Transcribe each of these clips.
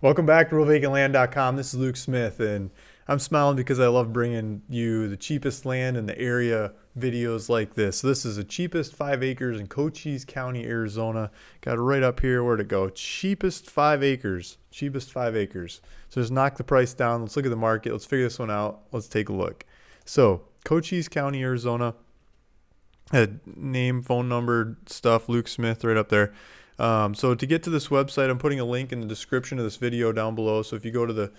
Welcome back to RealVacantLand.com. This is Luke Smith, and I'm smiling because I love bringing you the cheapest land in the area videos like this. So this is the cheapest 5 acres in Cochise County, Arizona. Got it right up here. Where'd it go? Cheapest 5 acres. Cheapest 5 acres. So just knock the price down. Let's look at the market. Let's figure this one out. Let's take a look. So Cochise County, Arizona. Name, phone number, stuff. Luke Smith right up there. So to get to this website, I'm putting a link in the description of this video down below. So if you go to the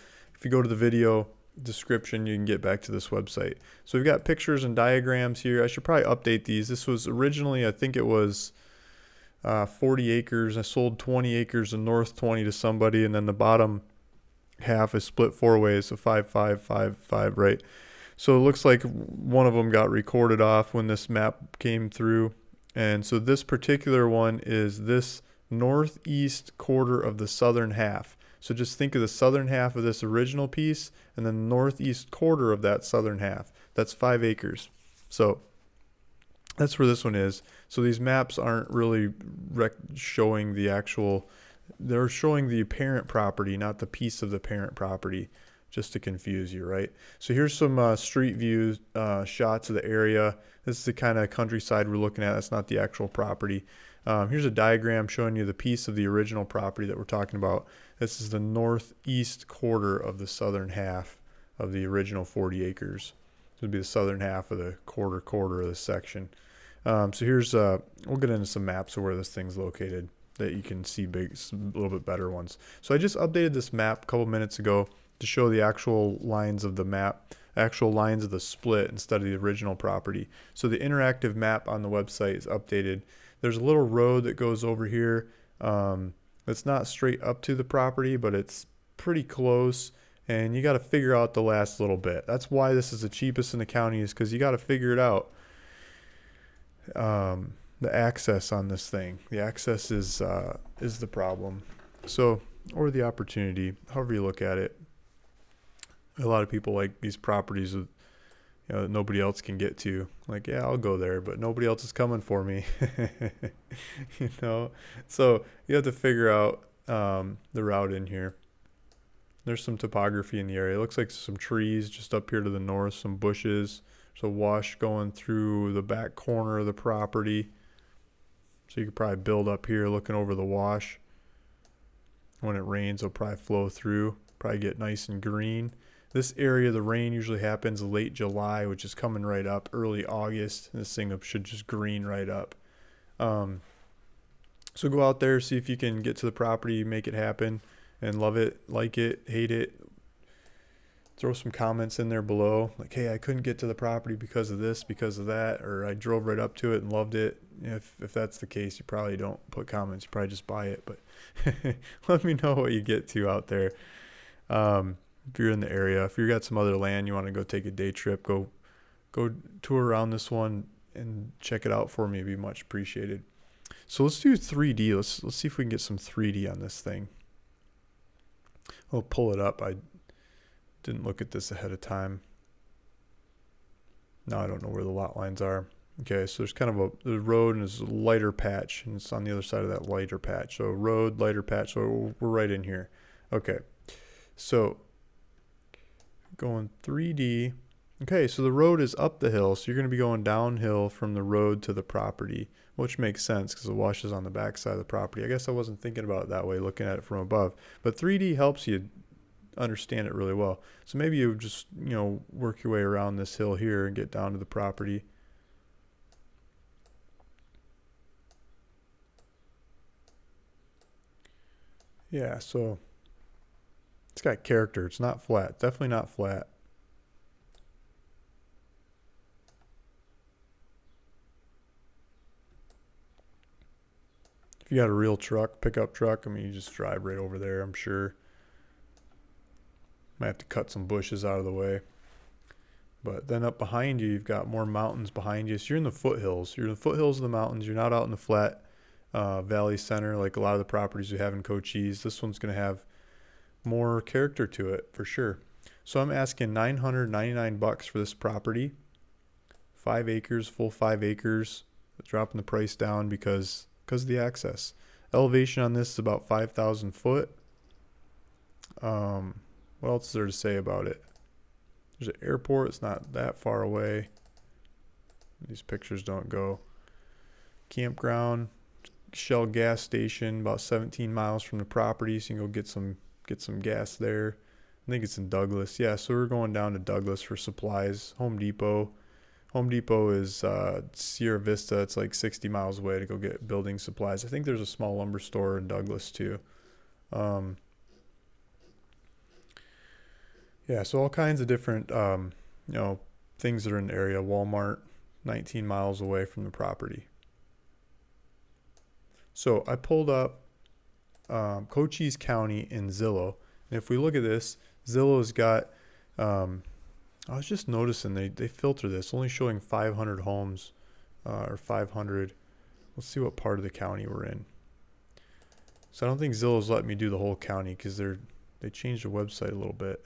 video description, you can get back to this website. So we've got pictures and diagrams here. I should probably update these. This was originally, I think it was 40 acres. I sold 20 acres in north 20 to somebody, and then the bottom half is split 4 ways, so 5, 5, 5, 5, right? So it looks like one of them got recorded off when this map came through. And so this particular one is this northeast quarter of the southern half. So just think of the southern half of this original piece and then the northeast quarter of that southern half. That's 5 acres. So that's where this one is. So these maps aren't really showing the actual, they're showing the parent property, not the piece of the parent property, just to confuse you, right? So here's some street view shots of the area. This is the kind of countryside we're looking at. That's not the actual property. Here's a diagram showing you the piece of the original property that we're talking about. This is the northeast quarter of the southern half of the original 40 acres. This would be the southern half of the quarter of this section. So here's, we'll get into some maps of where this thing's located that you can see a little bit better ones. So I just updated this map a couple minutes ago to show the actual lines of the map, actual lines of the split instead of the original property. So the interactive map on the website is updated. There's a little road that goes over here. It's not straight up to the property, but it's pretty close. And you got to figure out the last little bit. That's why this is the cheapest in the county, is because you got to figure it out. The access on this thing. The access is the problem. So, or the opportunity, however you look at it. A lot of people like these properties with, that nobody else can get to. Like, yeah, I'll go there, but nobody else is coming for me. So you have to figure out the route in here. There's some topography in the area. It looks like some trees just up here to the north, some bushes. There's a wash going through the back corner of the property. So you could probably build up here looking over the wash. When it rains, it'll probably flow through, probably get nice and green. This area, the rain usually happens late July, which is coming right up, early August. This thing should just green right up. So go out there, see if you can get to the property, make it happen, and love it, like it, hate it. Throw some comments in there below, like, hey, I couldn't get to the property because of this, because of that, or I drove right up to it and loved it. If that's the case, you probably don't put comments, you probably just buy it. But let me know what you get to out there. If you're in the area, if you got some other land you want to go take a day trip, go tour around this one and check it out for me. It'd be much appreciated. So let's do 3D. Let's see if we can get some 3D on this thing. I'll pull it up. I didn't look at this ahead of time. Now I don't know where the lot lines are. Okay, so there's kind of the road and there's a lighter patch, and it's on the other side of that lighter patch. So road, lighter patch. So we're right in here. Okay, so going 3D. Okay, so the road is up the hill, so you're going to be going downhill from the road to the property, which makes sense because the wash is on the back side of the property. I guess I wasn't thinking about it that way, looking at it from above. But 3D helps you understand it really well. So maybe you just, work your way around this hill here and get down to the property. Yeah, so it's got character. It's not flat. Definitely not flat. If you got a real truck, pickup truck, I mean, you just drive right over there, I'm sure. Might have to cut some bushes out of the way. But then up behind you, you've got more mountains behind you. So you're in the foothills. You're in the foothills of the mountains. You're not out in the flat valley center like a lot of the properties we have in Cochise. This one's going to have more character to it for sure. So I'm asking $999 for this property. 5 acres, full 5 acres. Dropping the price down because of the access. Elevation on this is about 5,000 foot. What else is there to say about it? There's an airport. It's not that far away. These pictures don't go. Campground, Shell gas station, about 17 miles from the property, so you can go get some gas there. I think it's in Douglas. Yeah, so we're going down to Douglas for supplies. Home Depot. Home Depot is Sierra Vista. It's like 60 miles away to go get building supplies. I think there's a small lumber store in Douglas too. Yeah, so all kinds of different things that are in the area. Walmart, 19 miles away from the property. So I pulled up Cochise County in Zillow. And if we look at this, Zillow's got, I was just noticing they filter this, only showing 500 homes or 500. Let's see what part of the county we're in. So I don't think Zillow's letting me do the whole county because they changed the website a little bit.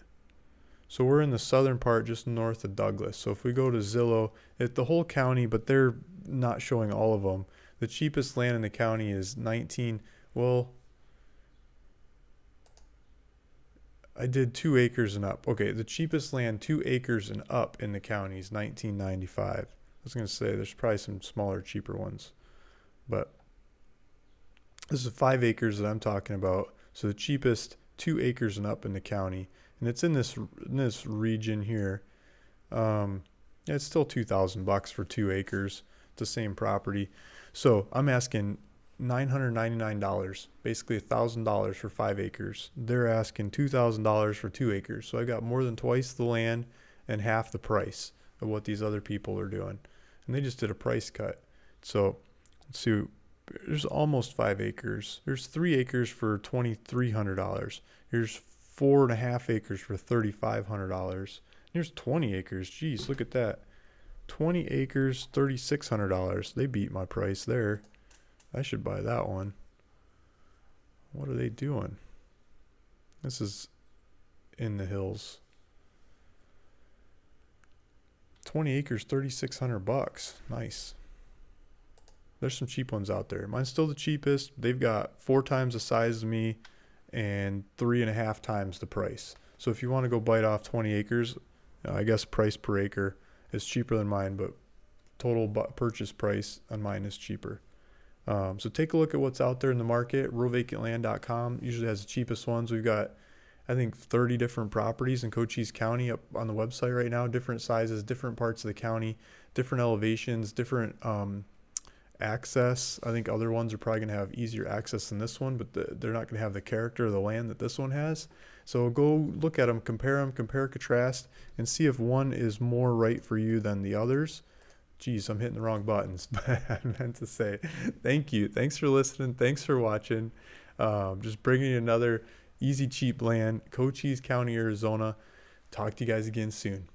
So we're in the southern part just north of Douglas. So if we go to Zillow, it's the whole county, but they're not showing all of them. The cheapest land in the county is 19. Well, I did 2 acres and up. Okay, the cheapest land 2 acres and up in the county is $19.95. I was going to say there's probably some smaller, cheaper ones, but this is 5 acres that I'm talking about. So the cheapest 2 acres and up in the county, and it's in this region here. Yeah, it's still $2,000 for 2 acres. It's the same property. So I'm asking $999, basically $1,000 for 5 acres. They're asking $2,000 for 2 acres. So I got more than twice the land and half the price of what these other people are doing. And they just did a price cut. So let's see, there's almost 5 acres. There's 3 acres for $2,300. Here's 4.5 acres for $3,500. Here's 20 acres. Geez, look at that. 20 acres, $3,600. They beat my price there. I should buy that one. What are they doing? This is in the hills. 20 acres, $3,600. Nice. There's some cheap ones out there. Mine's still the cheapest. They've got 4 times the size of me and 3.5 times the price. So if you want to go bite off 20 acres, I guess price per acre is cheaper than mine, but total purchase price on mine is cheaper. So take a look at what's out there in the market. RuralVacantLand.com usually has the cheapest ones. We've got, I think, 30 different properties in Cochise County up on the website right now. Different sizes, different parts of the county, different elevations, different access. I think other ones are probably going to have easier access than this one, but they're not going to have the character of the land that this one has. So go look at them, compare, contrast, and see if one is more right for you than the others. Geez, I'm hitting the wrong buttons, but I meant to say thank you. Thanks for listening. Thanks for watching. Just bringing you another easy, cheap land, Cochise County, Arizona. Talk to you guys again soon.